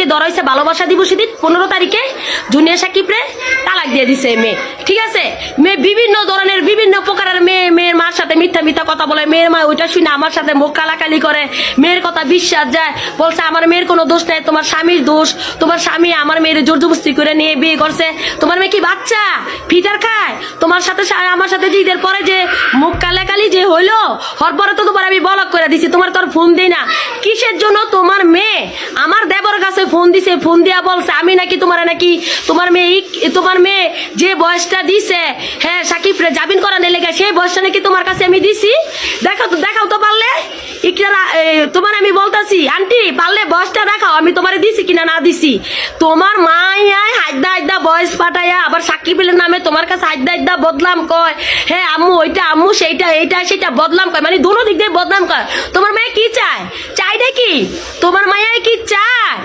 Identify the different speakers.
Speaker 1: মেয়েকে ধরা হয়েছে ভালোবাসা দিবসের দিন 15 তারিখে জুনিয়র সাকিবরে তালাক দিয়ে দিছে মেয়ে, ঠিক আছে? মেয়ে বিভিন্ন ধরনের বিভিন্ন প্রকারের মেয়ের মার সাথে মিথ্যা মিথ্যা কথা বলে, মেয়ের মা ওইটা শুনে আমার সাথে মুখ কালাকালি করে, মেয়ের কথা বিশ্বাস যায়, বলছে আমার মেয়ের কোনো দোষ নাই, তোমার স্বামীর দোষ, তোমার স্বামী আমার মেয়ের জোর জবরদস্তি করে নিয়ে বিয়ে করছে, তোমার মেয়ে কি বাচ্চা ফিটার খায়? তোমার সাথে আমার সাথে যে ঈদের পরে যে মুখ কালাকালি যে হইলো, হর পরে তো তোমার আমি ব্লক করে দিছি, তোমার তোর ফোন দেই না। কিসের জন্য? তোমার মেয়ে আমার দেবর কাছে ফোন দিছে, ফোন দিয়া বলছে আমি নাকি তোমার মেয়ে যে বয়সটা দিছে, হ্যাঁ সাকিব রে জামিন করানোর লেগে, সেই বয়সটা নাকি তোমার কাছে আমি দিছি। দেখাও তো পারলে তোমার আমি বলতেছি আন্টি, পারলে বয়সটা দেখাও আমি তোমারে দিছি কিনা না দিছি। তোমার মাইয়ায় হাইদা বয়স পাঠাইয়া আবার সাকিবের নামে তোমার কাছে হাইদা বদলাম কয়, হ্যাঁ আম্মু ওইটা আম্মু সেইটা এইটা সেটা বদলাম কয়, মানে দুনো দিক দিয়ে বদনাম কয়। তোমার মেয়ে কি চায় নাকি? তোমার মায়াই কি চায়